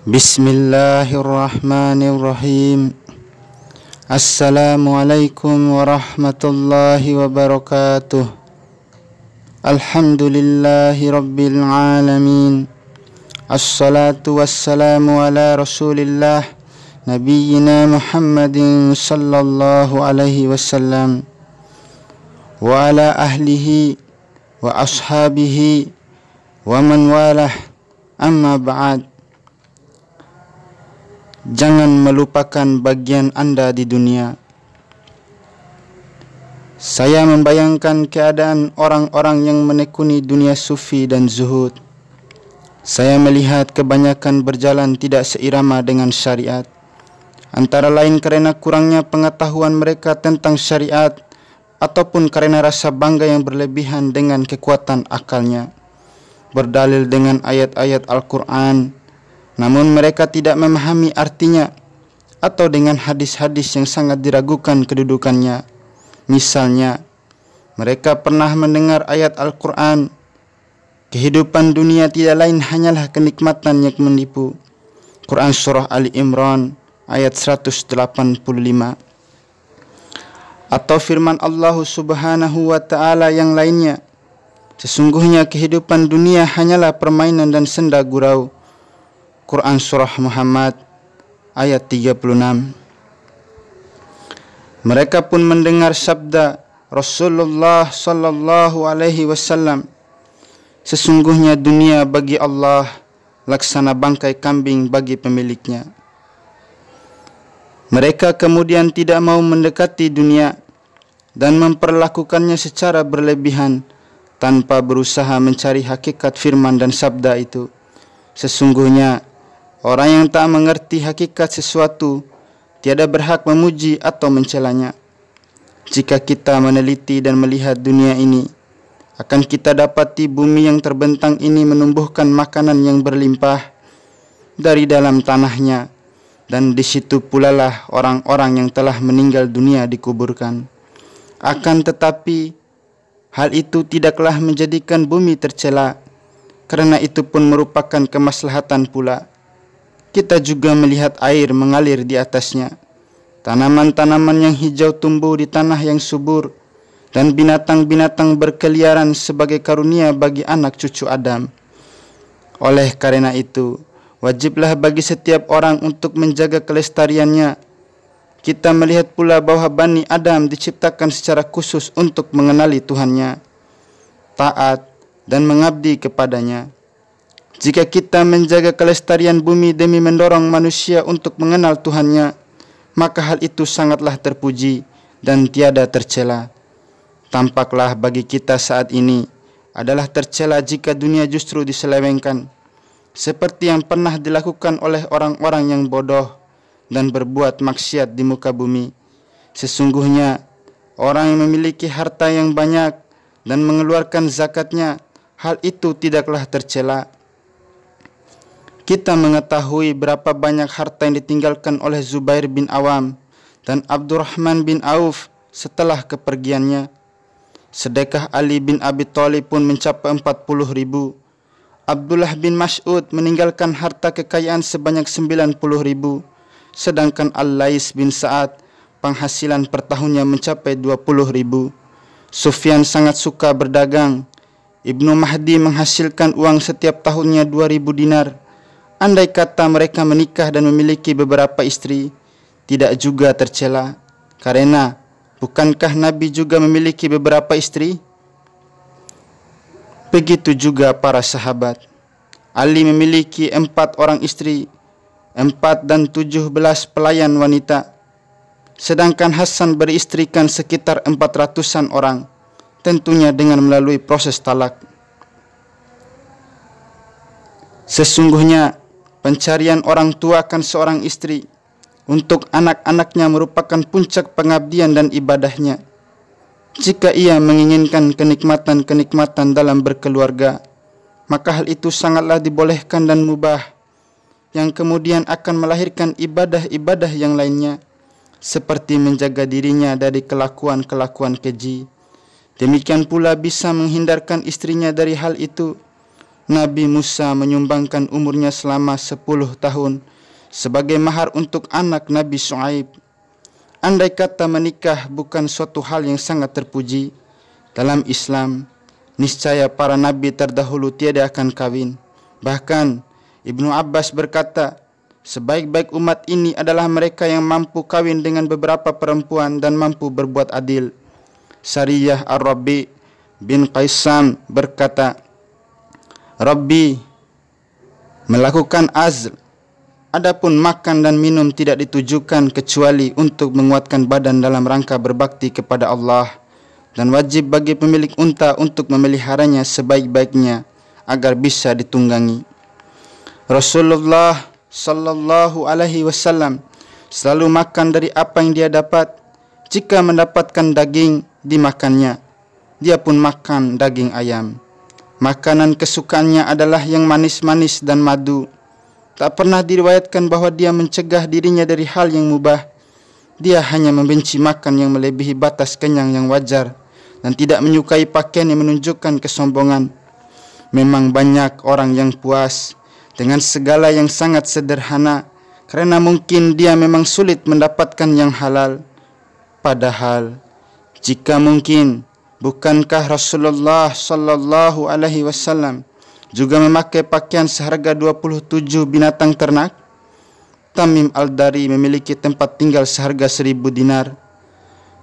Bismillahirrahmanirrahim. Assalamualaikum warahmatullahi wabarakatuh. Alhamdulillahi rabbil alamin. Assalatu wassalamu ala rasulillah Nabiyyina Muhammadin sallallahu alaihi wasallam wa ala ahlihi wa ashabihi wa man walah. Amma ba'd. Jangan melupakan bagian Anda di dunia. Saya membayangkan keadaan orang-orang yang menekuni dunia sufi dan zuhud. Saya melihat kebanyakan berjalan tidak seirama dengan syariat. Antara lain karena kurangnya pengetahuan mereka tentang syariat, ataupun karena rasa bangga yang berlebihan dengan kekuatan akalnya, berdalil dengan ayat-ayat Al-Quran, namun mereka tidak memahami artinya, atau dengan hadis-hadis yang sangat diragukan kedudukannya. Misalnya, mereka pernah mendengar ayat Al-Quran, kehidupan dunia tidak lain hanyalah kenikmatan yang menipu. Quran Surah Ali Imran ayat 185. Atau firman Allah Subhanahu wa Ta'ala yang lainnya, sesungguhnya kehidupan dunia hanyalah permainan dan senda gurau. Quran Surah Muhammad ayat 36. Mereka pun mendengar sabda Rasulullah sallallahu alaihi wasallam, sesungguhnya dunia bagi Allah laksana bangkai kambing bagi pemiliknya. Mereka kemudian tidak mau mendekati dunia dan memperlakukannya secara berlebihan tanpa berusaha mencari hakikat firman dan sabda itu. Sesungguhnya orang yang tak mengerti hakikat sesuatu tiada berhak memuji atau mencelanya. Jika kita meneliti dan melihat dunia ini, akan kita dapati bumi yang terbentang ini menumbuhkan makanan yang berlimpah dari dalam tanahnya, dan di situ pula lah orang-orang yang telah meninggal dunia dikuburkan. Akan tetapi hal itu tidaklah menjadikan bumi tercela, karena itu pun merupakan kemaslahatan pula. Kita juga melihat air mengalir di atasnya, tanaman-tanaman yang hijau tumbuh di tanah yang subur, dan binatang-binatang berkeliaran sebagai karunia bagi anak cucu Adam. Oleh karena itu, wajiblah bagi setiap orang untuk menjaga kelestariannya. Kita melihat pula bahwa Bani Adam diciptakan secara khusus untuk mengenali Tuhannya, taat dan mengabdi kepadanya. Jika kita menjaga kelestarian bumi demi mendorong manusia untuk mengenal Tuhannya, maka hal itu sangatlah terpuji dan tiada tercela. Tampaklah bagi kita saat ini adalah tercela jika dunia justru diselewengkan, seperti yang pernah dilakukan oleh orang-orang yang bodoh dan berbuat maksiat di muka bumi. Sesungguhnya orang yang memiliki harta yang banyak dan mengeluarkan zakatnya, hal itu tidaklah tercela. Kita mengetahui berapa banyak harta yang ditinggalkan oleh Zubair bin Awam dan Abdurrahman bin Auf setelah kepergiannya. Sedekah Ali bin Abi Thalib pun mencapai 40.000. Abdullah bin Mas'ud meninggalkan harta kekayaan sebanyak 90.000. Sedangkan Al-Lais bin Sa'ad penghasilan per tahunnya mencapai 20.000. Sufyan sangat suka berdagang. Ibnu Mahdi menghasilkan uang setiap tahunnya 2.000 dinar. Andai kata mereka menikah dan memiliki beberapa istri, tidak juga tercela. Karena bukankah Nabi juga memiliki beberapa istri? Begitu juga para sahabat. Ali memiliki 4 orang istri, 4 dan 17 pelayan wanita. Sedangkan Hasan beristrikan sekitar 400-an orang, tentunya dengan melalui proses talak. Sesungguhnya pencarian orang tua akan seorang istri untuk anak-anaknya merupakan puncak pengabdian dan ibadahnya. Jika ia menginginkan kenikmatan-kenikmatan dalam berkeluarga, maka hal itu sangatlah dibolehkan dan mubah, yang kemudian akan melahirkan ibadah-ibadah yang lainnya, seperti menjaga dirinya dari kelakuan-kelakuan keji. Demikian pula bisa menghindarkan istrinya dari hal itu, Nabi Musa menyumbangkan umurnya selama 10 tahun sebagai mahar untuk anak Nabi Shu'aib. Andai kata menikah bukan suatu hal yang sangat terpuji dalam Islam, niscaya para nabi terdahulu tiada akan kawin. Bahkan Ibnu Abbas berkata, sebaik-baik umat ini adalah mereka yang mampu kawin dengan beberapa perempuan dan mampu berbuat adil. Sariyah Ar-Rabi bin Qaisam berkata, Rabbi melakukan azl, adapun makan dan minum tidak ditujukan kecuali untuk menguatkan badan dalam rangka berbakti kepada Allah, dan wajib bagi pemilik unta untuk memeliharanya sebaik-baiknya agar bisa ditunggangi. Rasulullah sallallahu alaihi wasallam selalu makan dari apa yang dia dapat. Jika mendapatkan daging, dimakannya. Dia pun makan daging ayam. Makanan kesukaannya adalah yang manis-manis dan madu. Tak pernah diriwayatkan bahwa dia mencegah dirinya dari hal yang mubah. Dia hanya membenci makan yang melebihi batas kenyang yang wajar dan tidak menyukai pakaian yang menunjukkan kesombongan. Memang banyak orang yang puas dengan segala yang sangat sederhana karena mungkin dia memang sulit mendapatkan yang halal. Padahal jika mungkin, bukankah Rasulullah sallallahu alaihi wasallam juga memakai pakaian seharga 27 binatang ternak? Tamim Al-Dari memiliki tempat tinggal seharga 1000 dinar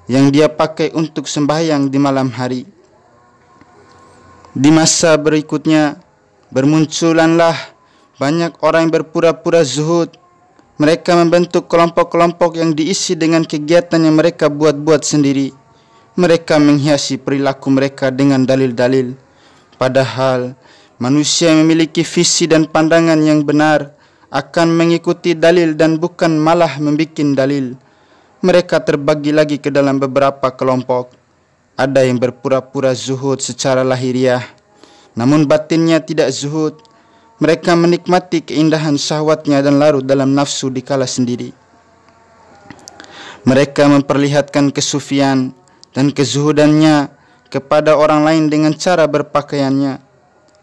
yang dia pakai untuk sembahyang di malam hari. Di masa berikutnya, bermunculanlah banyak orang yang berpura-pura zuhud. Mereka membentuk kelompok-kelompok yang diisi dengan kegiatan yang mereka buat-buat sendiri. Mereka menghiasi perilaku mereka dengan dalil-dalil. Padahal manusia yang memiliki visi dan pandangan yang benar akan mengikuti dalil dan bukan malah membuat dalil. Mereka terbagi lagi ke dalam beberapa kelompok. Ada yang berpura-pura zuhud secara lahiriah, namun batinnya tidak zuhud. Mereka menikmati keindahan syahwatnya dan larut dalam nafsu dikala sendiri. Mereka memperlihatkan kesufian dan kezuhudannya kepada orang lain dengan cara berpakaiannya.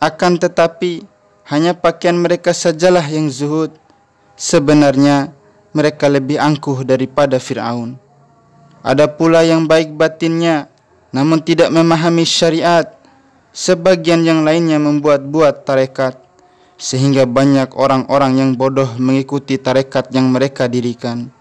Akan tetapi, hanya pakaian mereka sajalah yang zuhud. Sebenarnya, mereka lebih angkuh daripada Fir'aun. Ada pula yang baik batinnya, namun tidak memahami syariat. Sebagian yang lainnya membuat-buat tarekat, sehingga banyak orang-orang yang bodoh mengikuti tarekat yang mereka dirikan.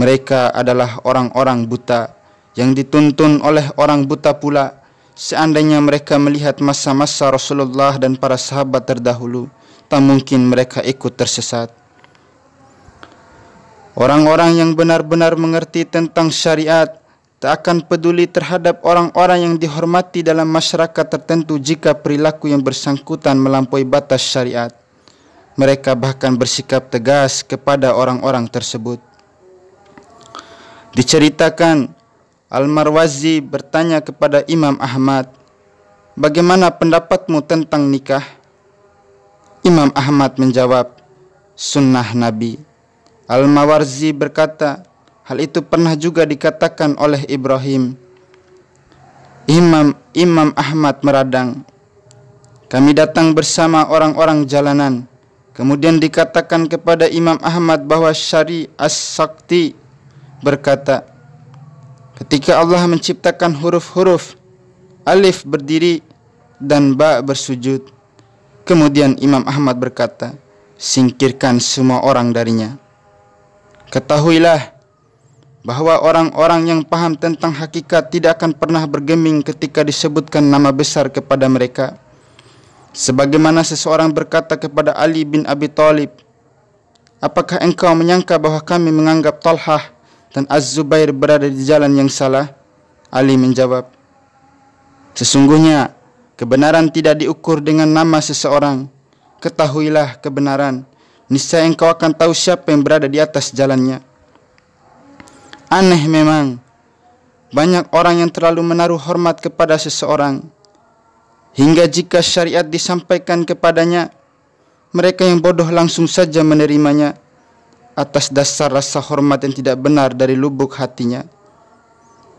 Mereka adalah orang-orang buta yang dituntun oleh orang buta pula. Seandainya mereka melihat masa-masa Rasulullah dan para sahabat terdahulu, tak mungkin mereka ikut tersesat. Orang-orang yang benar-benar mengerti tentang syariat tak akan peduli terhadap orang-orang yang dihormati dalam masyarakat tertentu jika perilaku yang bersangkutan melampaui batas syariat. Mereka bahkan bersikap tegas kepada orang-orang tersebut. Diceritakan, Al-Marwazi bertanya kepada Imam Ahmad, "Bagaimana pendapatmu tentang nikah?" Imam Ahmad menjawab, "Sunnah Nabi." Al-Mawarzi berkata, hal itu pernah juga dikatakan oleh Ibrahim. Imam Ahmad meradang, "Kami datang bersama orang-orang jalanan. Kemudian dikatakan kepada Imam Ahmad bahwa Syari As-Sakti berkata, ketika Allah menciptakan huruf-huruf, alif berdiri dan ba bersujud. Kemudian Imam Ahmad berkata, singkirkan semua orang darinya. Ketahuilah bahwa orang-orang yang paham tentang hakikat tidak akan pernah bergeming ketika disebutkan nama besar kepada mereka. Sebagaimana seseorang berkata kepada Ali bin Abi Thalib, apakah engkau menyangka bahwa kami menganggap Talhah dan Az-Zubair berada di jalan yang salah? Ali menjawab, sesungguhnya kebenaran tidak diukur dengan nama seseorang. Ketahuilah kebenaran, niscaya engkau akan tahu siapa yang berada di atas jalannya. Aneh memang, banyak orang yang terlalu menaruh hormat kepada seseorang, hingga jika syariat disampaikan kepadanya, mereka yang bodoh langsung saja menerimanya atas dasar rasa hormat yang tidak benar dari lubuk hatinya.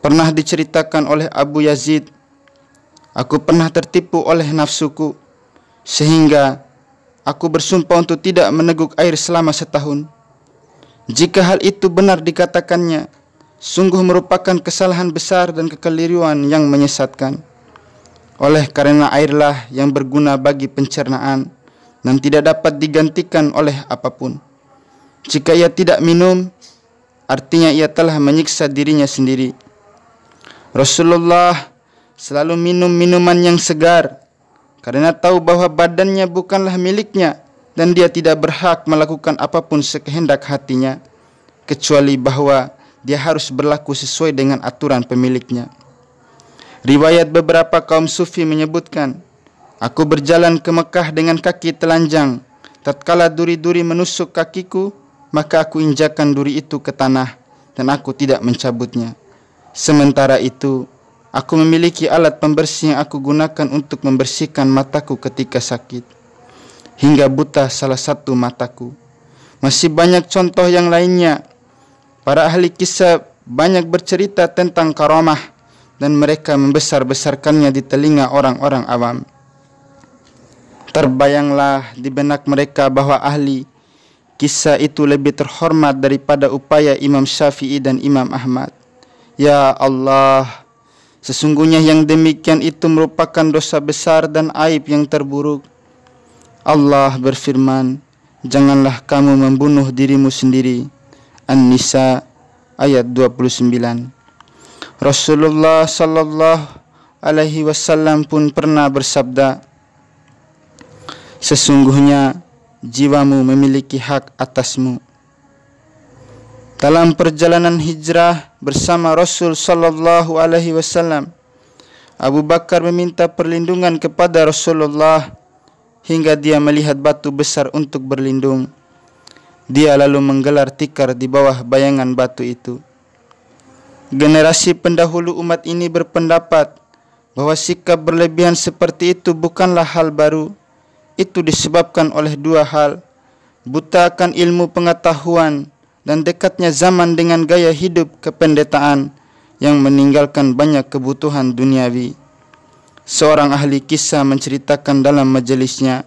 Pernah diceritakan oleh Abu Yazid, aku pernah tertipu oleh nafsuku, sehingga aku bersumpah untuk tidak meneguk air selama setahun. Jika hal itu benar dikatakannya, sungguh merupakan kesalahan besar dan kekeliruan yang menyesatkan. Oleh karena airlah yang berguna bagi pencernaan dan tidak dapat digantikan oleh apapun. Jika ia tidak minum, artinya ia telah menyiksa dirinya sendiri. Rasulullah selalu minum minuman yang segar karena tahu bahwa badannya bukanlah miliknya dan dia tidak berhak melakukan apapun sekehendak hatinya, kecuali bahwa dia harus berlaku sesuai dengan aturan pemiliknya. Riwayat beberapa kaum sufi menyebutkan, aku berjalan ke Mekah dengan kaki telanjang. Tatkala duri-duri menusuk kakiku, maka aku injakkan duri itu ke tanah dan aku tidak mencabutnya. Sementara itu, aku memiliki alat pembersih yang aku gunakan untuk membersihkan mataku ketika sakit, hingga buta salah satu mataku. Masih banyak contoh yang lainnya. Para ahli kisah banyak bercerita tentang karamah dan mereka membesar-besarkannya di telinga orang-orang awam. Terbayanglah di benak mereka bahwa ahli kisah itu lebih terhormat daripada upaya Imam Syafi'i dan Imam Ahmad. Ya Allah, sesungguhnya yang demikian itu merupakan dosa besar dan aib yang terburuk. Allah berfirman, janganlah kamu membunuh dirimu sendiri. An-Nisa ayat 29. Rasulullah sallallahu alaihi wasallam pun pernah bersabda, sesungguhnya jiwamu memiliki hak atasmu. Dalam perjalanan hijrah bersama Rasul sallallahu alaihi wasallam, Abu Bakar meminta perlindungan kepada Rasulullah hingga dia melihat batu besar untuk berlindung. Dia lalu menggelar tikar di bawah bayangan batu itu. Generasi pendahulu umat ini berpendapat bahwa sikap berlebihan seperti itu bukanlah hal baru. Itu disebabkan oleh dua hal: buta akan ilmu pengetahuan dan dekatnya zaman dengan gaya hidup kependetaan yang meninggalkan banyak kebutuhan duniawi. Seorang ahli kisah menceritakan dalam majelisnya,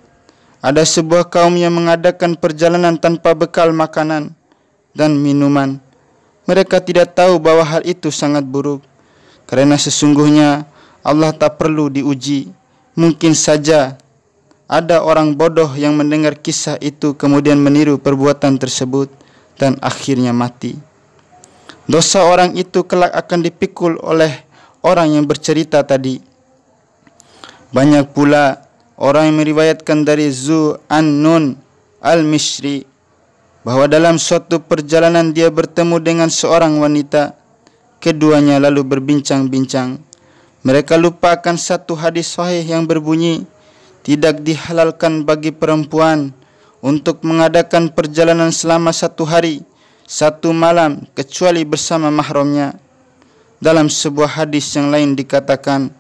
ada sebuah kaum yang mengadakan perjalanan tanpa bekal makanan dan minuman. Mereka tidak tahu bahwa hal itu sangat buruk, karena sesungguhnya Allah tak perlu diuji. Mungkin saja ada orang bodoh yang mendengar kisah itu kemudian meniru perbuatan tersebut dan akhirnya mati. Dosa orang itu kelak akan dipikul oleh orang yang bercerita tadi. Banyak pula orang yang meriwayatkan dari Zu'annun al-Mishri bahwa dalam suatu perjalanan dia bertemu dengan seorang wanita. Keduanya lalu berbincang-bincang. Mereka lupa akan satu hadis sahih yang berbunyi, tidak dihalalkan bagi perempuan untuk mengadakan perjalanan selama 1 hari 1 malam kecuali bersama mahramnya. Dalam sebuah hadis yang lain dikatakan,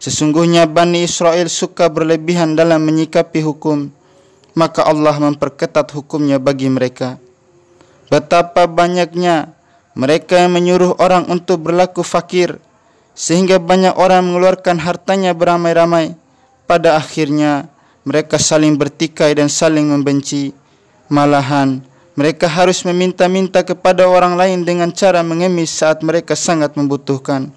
sesungguhnya Bani Israel suka berlebihan dalam menyikapi hukum, maka Allah memperketat hukumnya bagi mereka. Betapa banyaknya mereka yang menyuruh orang untuk berlaku fakir, sehingga banyak orang mengeluarkan hartanya beramai-ramai. Pada akhirnya mereka saling bertikai dan saling membenci. Malahan mereka harus meminta-minta kepada orang lain dengan cara mengemis saat mereka sangat membutuhkan.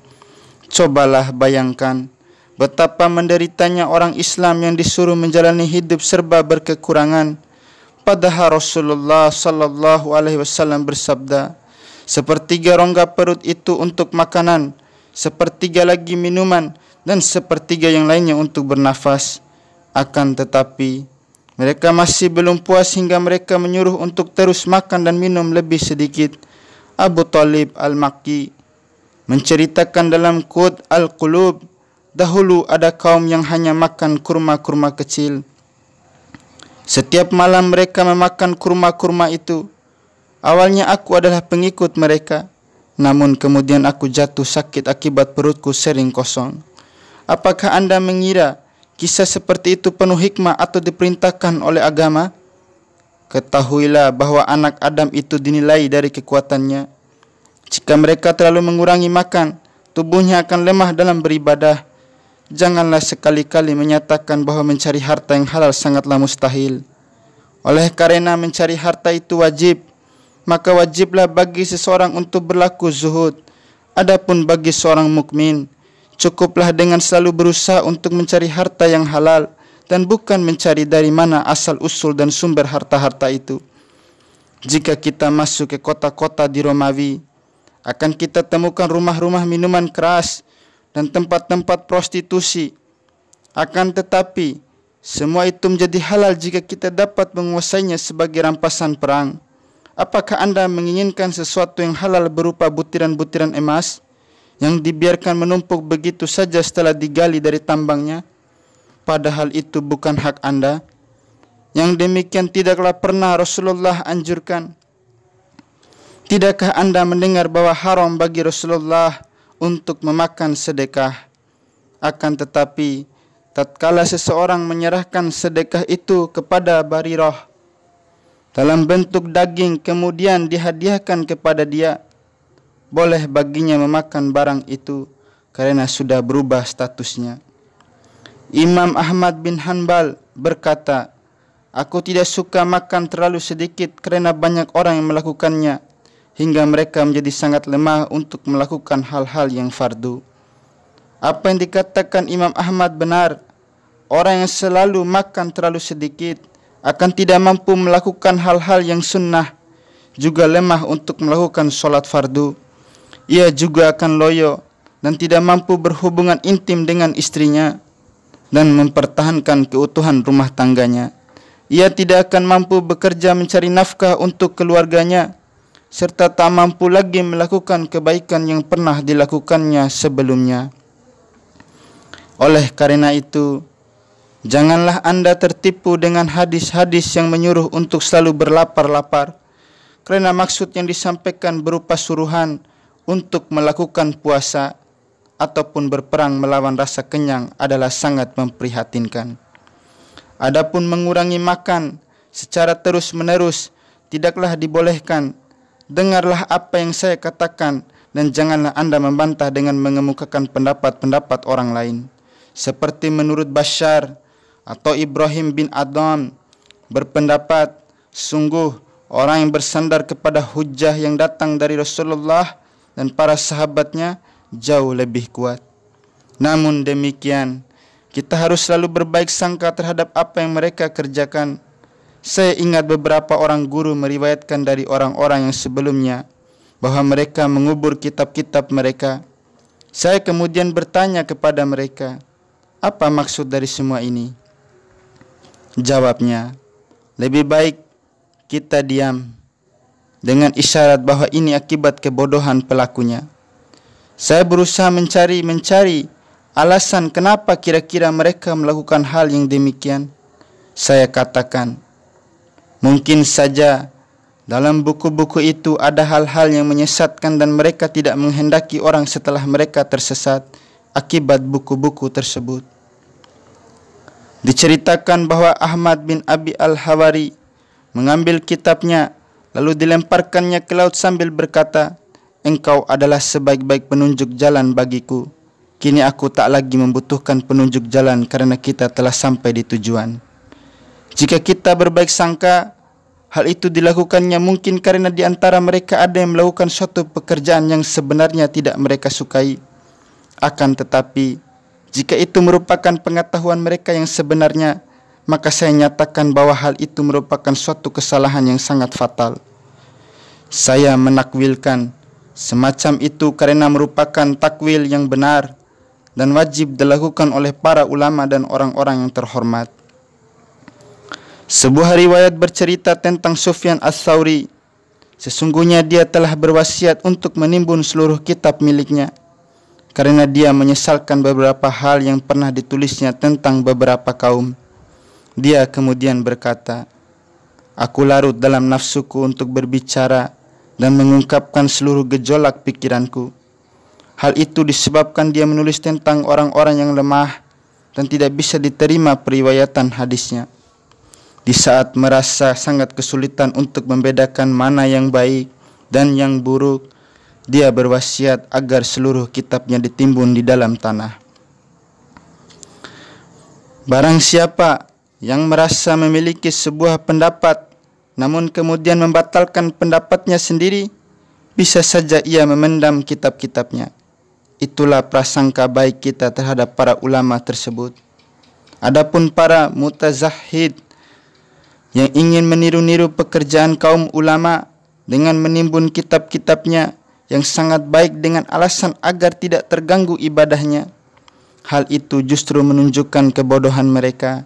Cobalah bayangkan betapa menderitanya orang Islam yang disuruh menjalani hidup serba berkekurangan. Padahal Rasulullah sallallahu alaihi wasallam bersabda, 1/3 rongga perut itu untuk makanan, 1/3 lagi minuman, dan 1/3 yang lainnya untuk bernafas. Akan tetapi mereka masih belum puas hingga mereka menyuruh untuk terus makan dan minum lebih sedikit. Abu Talib al-Makki menceritakan dalam Qud al-Qulub, dahulu ada kaum yang hanya makan kurma-kurma kecil. Setiap malam mereka memakan kurma-kurma itu. Awalnya aku adalah pengikut mereka, namun kemudian aku jatuh sakit akibat perutku sering kosong. Apakah Anda mengira kisah seperti itu penuh hikmah atau diperintahkan oleh agama? Ketahuilah bahwa anak Adam itu dinilai dari kekuatannya. Jika mereka terlalu mengurangi makan, tubuhnya akan lemah dalam beribadah. janganlah sekali-kali menyatakan bahwa mencari harta yang halal sangatlah mustahil. Oleh karena mencari harta itu wajib, maka wajiblah bagi seseorang untuk berlaku zuhud. Adapun bagi seorang mukmin, cukuplah dengan selalu berusaha untuk mencari harta yang halal dan bukan mencari dari mana asal usul dan sumber harta-harta itu. Jika kita masuk ke kota-kota di Romawi, akan kita temukan rumah-rumah minuman keras dan tempat-tempat prostitusi. Akan tetapi, semua itu menjadi halal jika kita dapat menguasainya sebagai rampasan perang. Apakah Anda menginginkan sesuatu yang halal berupa butiran-butiran emas yang dibiarkan menumpuk begitu saja setelah digali dari tambangnya? Padahal itu bukan hak Anda. Yang demikian tidaklah pernah Rasulullah anjurkan. Tidakkah Anda mendengar bahwa haram bagi Rasulullah untuk memakan sedekah? Akan tetapi, tatkala seseorang menyerahkan sedekah itu kepada Barirah dalam bentuk daging kemudian dihadiahkan kepada dia, boleh baginya memakan barang itu karena sudah berubah statusnya. Imam Ahmad bin Hanbal berkata, aku tidak suka makan terlalu sedikit karena banyak orang yang melakukannya hingga mereka menjadi sangat lemah untuk melakukan hal-hal yang fardu. Apa yang dikatakan Imam Ahmad benar. Orang yang selalu makan terlalu sedikit akan tidak mampu melakukan hal-hal yang sunnah, juga lemah untuk melakukan sholat fardu. Ia juga akan loyo dan tidak mampu berhubungan intim dengan istrinya dan mempertahankan keutuhan rumah tangganya. Ia tidak akan mampu bekerja mencari nafkah untuk keluarganya, serta tak mampu lagi melakukan kebaikan yang pernah dilakukannya sebelumnya. Oleh karena itu, janganlah Anda tertipu dengan hadis-hadis yang menyuruh untuk selalu berlapar-lapar, karena maksud yang disampaikan berupa suruhan untuk melakukan puasa ataupun berperang melawan rasa kenyang adalah sangat memprihatinkan. Adapun mengurangi makan secara terus-menerus tidaklah dibolehkan. Dengarlah apa yang saya katakan dan janganlah Anda membantah dengan mengemukakan pendapat-pendapat orang lain. Seperti menurut Bashar atau Ibrahim bin Adham berpendapat, sungguh orang yang bersandar kepada hujjah yang datang dari Rasulullah dan para sahabatnya jauh lebih kuat. Namun demikian, kita harus selalu berbaik sangka terhadap apa yang mereka kerjakan. Saya ingat beberapa orang guru meriwayatkan dari orang-orang yang sebelumnya bahwa mereka mengubur kitab-kitab mereka. Saya kemudian bertanya kepada mereka, apa maksud dari semua ini? Jawabnya, lebih baik kita diam dengan isyarat bahwa ini akibat kebodohan pelakunya. Saya berusaha mencari alasan kenapa kira-kira mereka melakukan hal yang demikian. Saya katakan, mungkin saja dalam buku-buku itu ada hal-hal yang menyesatkan dan mereka tidak menghendaki orang setelah mereka tersesat akibat buku-buku tersebut. Diceritakan bahwa Ahmad bin Abi al-Hawari mengambil kitabnya lalu dilemparkannya ke laut sambil berkata, engkau adalah sebaik-baik penunjuk jalan bagiku. Kini aku tak lagi membutuhkan penunjuk jalan karena kita telah sampai di tujuan. Jika kita berbaik sangka, hal itu dilakukannya mungkin karena di antara mereka ada yang melakukan suatu pekerjaan yang sebenarnya tidak mereka sukai. Akan tetapi, jika itu merupakan pengetahuan mereka yang sebenarnya, maka saya nyatakan bahwa hal itu merupakan suatu kesalahan yang sangat fatal. Saya menakwilkan semacam itu karena merupakan takwil yang benar dan wajib dilakukan oleh para ulama dan orang-orang yang terhormat. Sebuah riwayat bercerita tentang Sufyan Ats-Tsauri. Sesungguhnya dia telah berwasiat untuk menimbun seluruh kitab miliknya, karena dia menyesalkan beberapa hal yang pernah ditulisnya tentang beberapa kaum. Dia kemudian berkata, aku larut dalam nafsuku untuk berbicara dan mengungkapkan seluruh gejolak pikiranku. Hal itu disebabkan dia menulis tentang orang-orang yang lemah dan tidak bisa diterima periwayatan hadisnya. Di saat merasa sangat kesulitan untuk membedakan mana yang baik dan yang buruk, dia berwasiat agar seluruh kitabnya ditimbun di dalam tanah. Barang siapa yang merasa memiliki sebuah pendapat namun kemudian membatalkan pendapatnya sendiri, bisa saja ia memendam kitab-kitabnya. Itulah prasangka baik kita terhadap para ulama tersebut. Adapun para mutazahid yang ingin meniru-niru pekerjaan kaum ulama dengan menimbun kitab-kitabnya yang sangat baik dengan alasan agar tidak terganggu ibadahnya, hal itu justru menunjukkan kebodohan mereka.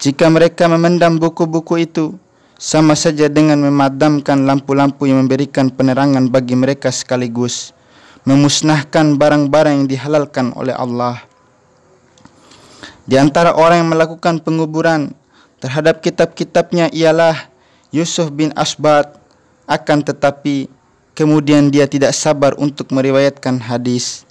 Jika mereka memendam buku-buku itu, sama saja dengan memadamkan lampu-lampu yang memberikan penerangan bagi mereka sekaligus memusnahkan barang-barang yang dihalalkan oleh Allah. Di antara orang yang melakukan penguburan terhadap kitab-kitabnya ialah Yusuf bin Asbat, akan tetapi kemudian dia tidak sabar untuk meriwayatkan hadis.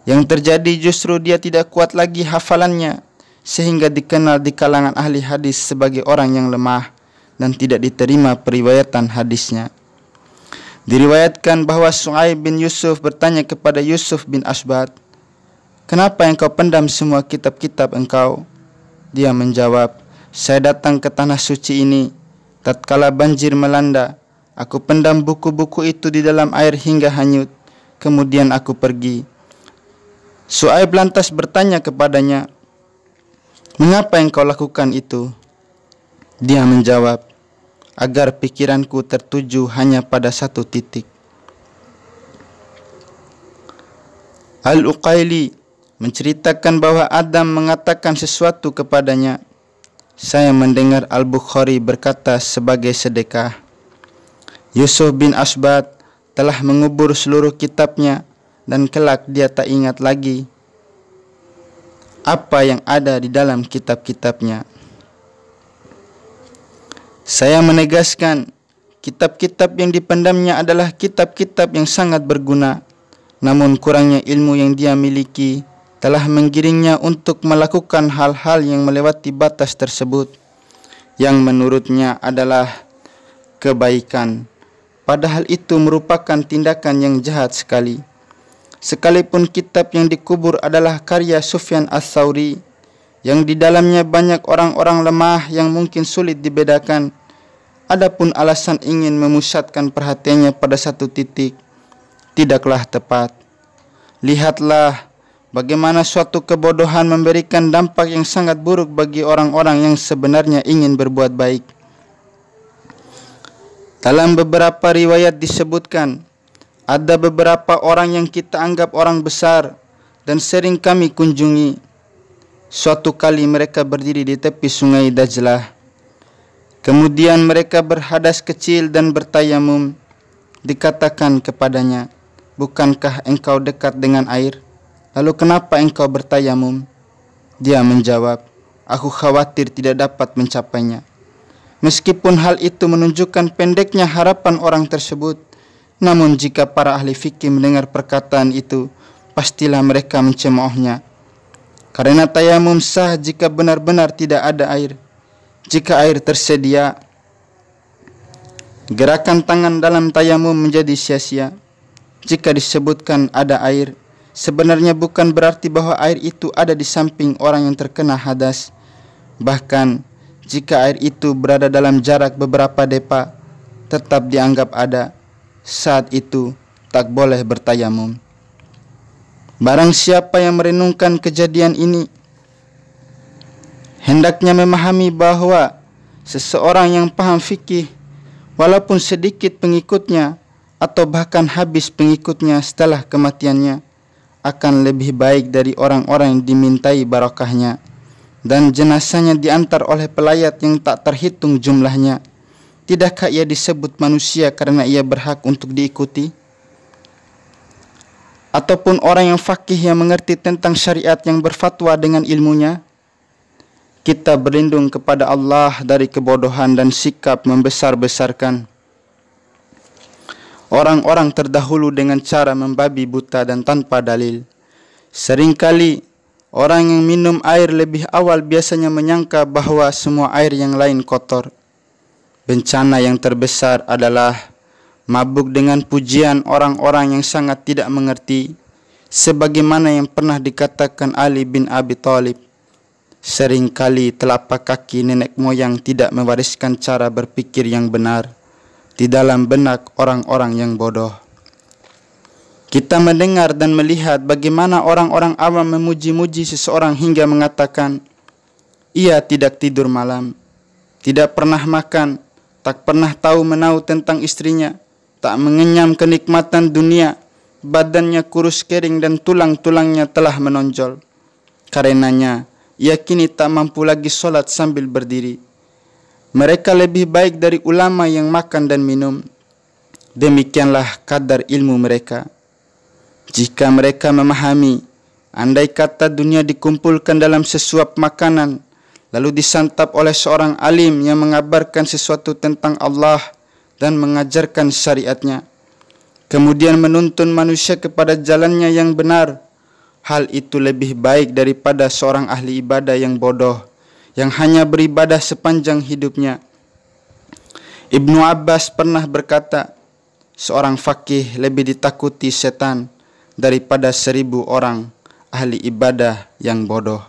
Yang terjadi justru dia tidak kuat lagi hafalannya, sehingga dikenal di kalangan ahli hadis sebagai orang yang lemah dan tidak diterima periwayatan hadisnya. Diriwayatkan bahwa Su'aib bin Yusuf bertanya kepada Yusuf bin Asbat, "Kenapa engkau pendam semua kitab-kitab engkau?" Dia menjawab, "Saya datang ke tanah suci ini tatkala banjir melanda. Aku pendam buku-buku itu di dalam air hingga hanyut. Kemudian aku pergi." Su'aib lantas bertanya kepadanya, "Mengapa engkau lakukan itu?" Dia menjawab, "Agar pikiranku tertuju hanya pada satu titik." Al-Uqaili menceritakan bahwa Adam mengatakan sesuatu kepadanya. Saya mendengar Al-Bukhari berkata sebagai sedekah, Yusuf bin Asbat telah mengubur seluruh kitabnya dan kelak dia tak ingat lagi apa yang ada di dalam kitab-kitabnya. Saya menegaskan, kitab-kitab yang dipendamnya adalah kitab-kitab yang sangat berguna, namun kurangnya ilmu yang dia miliki telah menggiringnya untuk melakukan hal-hal yang melewati batas tersebut, yang menurutnya adalah kebaikan, padahal itu merupakan tindakan yang jahat sekali. Sekalipun kitab yang dikubur adalah karya Sufyan Ats-Tsauri, yang di dalamnya banyak orang-orang lemah yang mungkin sulit dibedakan, adapun alasan ingin memusatkan perhatiannya pada satu titik tidaklah tepat. Lihatlah bagaimana suatu kebodohan memberikan dampak yang sangat buruk bagi orang-orang yang sebenarnya ingin berbuat baik. Dalam beberapa riwayat disebutkan, ada beberapa orang yang kita anggap orang besar dan sering kami kunjungi. Suatu kali mereka berdiri di tepi sungai Dajlah. Kemudian mereka berhadas kecil dan bertayamum. Dikatakan kepadanya, "Bukankah engkau dekat dengan air? Lalu kenapa engkau bertayamum?" Dia menjawab, "Aku khawatir tidak dapat mencapainya." Meskipun hal itu menunjukkan pendeknya harapan orang tersebut, namun jika para ahli fikih mendengar perkataan itu, pastilah mereka mencemoohnya. Karena tayamum sah jika benar-benar tidak ada air. Jika air tersedia, gerakan tangan dalam tayamum menjadi sia-sia. Jika disebutkan ada air, sebenarnya bukan berarti bahwa air itu ada di samping orang yang terkena hadas. Bahkan, jika air itu berada dalam jarak beberapa depa, tetap dianggap ada. Saat itu, tak boleh bertayamum. Barang siapa yang merenungkan kejadian ini, hendaknya memahami bahwa seseorang yang paham fikih, walaupun sedikit pengikutnya atau bahkan habis pengikutnya setelah kematiannya, akan lebih baik dari orang-orang yang dimintai barakahnya dan jenazahnya diantar oleh pelayat yang tak terhitung jumlahnya. Tidakkah ia disebut manusia karena ia berhak untuk diikuti? Ataupun orang yang faqih yang mengerti tentang syariat yang berfatwa dengan ilmunya? Kita berlindung kepada Allah dari kebodohan dan sikap membesar-besarkan orang-orang terdahulu dengan cara membabi buta dan tanpa dalil. Seringkali orang yang minum air lebih awal biasanya menyangka bahwa semua air yang lain kotor. Bencana yang terbesar adalah mabuk dengan pujian orang-orang yang sangat tidak mengerti, sebagaimana yang pernah dikatakan Ali bin Abi Thalib, Seringkali telapak kaki nenek moyang tidak mewariskan cara berpikir yang benar di dalam benak orang-orang yang bodoh. Kita mendengar dan melihat bagaimana orang-orang awam memuji-muji seseorang hingga mengatakan, ia tidak tidur malam, tidak pernah makan, tak pernah tahu menau tentang istrinya, tak mengenyam kenikmatan dunia, badannya kurus kering dan tulang-tulangnya telah menonjol. Karenanya, ia kini tak mampu lagi solat sambil berdiri. Mereka lebih baik dari ulama yang makan dan minum. Demikianlah kadar ilmu mereka. Jika mereka memahami, andai kata dunia dikumpulkan dalam sesuap makanan, lalu disantap oleh seorang alim yang mengabarkan sesuatu tentang Allah dan mengajarkan syariatnya, kemudian menuntun manusia kepada jalannya yang benar, hal itu lebih baik daripada seorang ahli ibadah yang bodoh, yang hanya beribadah sepanjang hidupnya. Ibnu Abbas pernah berkata, seorang fakih lebih ditakuti setan daripada 1000 orang ahli ibadah yang bodoh.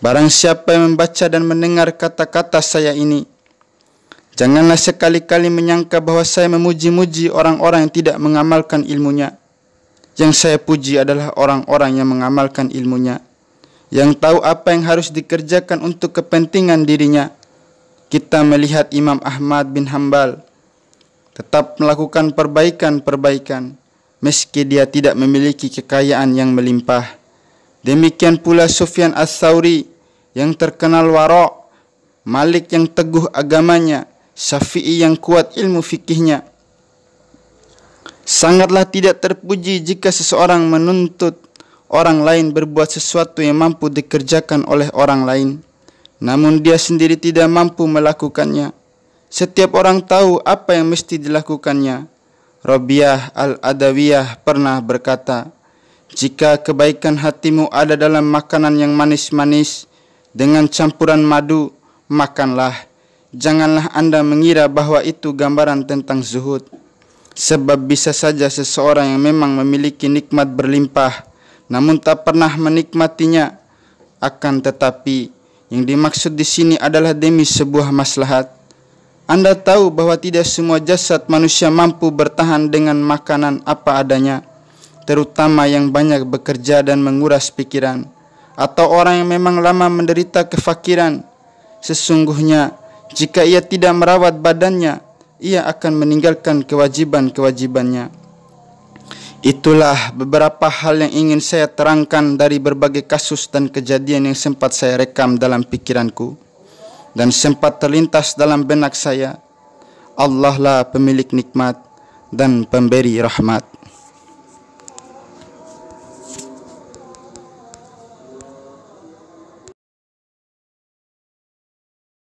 Barang siapa yang membaca dan mendengar kata-kata saya ini, janganlah sekali-kali menyangka bahwa saya memuji-muji orang-orang yang tidak mengamalkan ilmunya. Yang saya puji adalah orang-orang yang mengamalkan ilmunya, yang tahu apa yang harus dikerjakan untuk kepentingan dirinya. Kita melihat Imam Ahmad bin Hanbal tetap melakukan perbaikan-perbaikan meski dia tidak memiliki kekayaan yang melimpah. Demikian pula Sufyan Ats-Tsauri yang terkenal wara', Malik yang teguh agamanya, Syafi'i yang kuat ilmu fikihnya. Sangatlah tidak terpuji jika seseorang menuntut orang lain berbuat sesuatu yang mampu dikerjakan oleh orang lain, namun dia sendiri tidak mampu melakukannya. Setiap orang tahu apa yang mesti dilakukannya. Rabi'ah al-Adawiyah pernah berkata, jika kebaikan hatimu ada dalam makanan yang manis-manis dengan campuran madu, makanlah. Janganlah Anda mengira bahwa itu gambaran tentang zuhud. Sebab bisa saja seseorang yang memang memiliki nikmat berlimpah, namun tak pernah menikmatinya. Akan tetapi, yang dimaksud di sini adalah demi sebuah maslahat. Anda tahu bahwa tidak semua jasad manusia mampu bertahan dengan makanan apa adanya, terutama yang banyak bekerja dan menguras pikiran, atau orang yang memang lama menderita kefakiran. Sesungguhnya, jika ia tidak merawat badannya, ia akan meninggalkan kewajiban-kewajibannya. Itulah beberapa hal yang ingin saya terangkan dari berbagai kasus dan kejadian yang sempat saya rekam dalam pikiranku dan sempat terlintas dalam benak saya. Allah lah pemilik nikmat dan pemberi rahmat.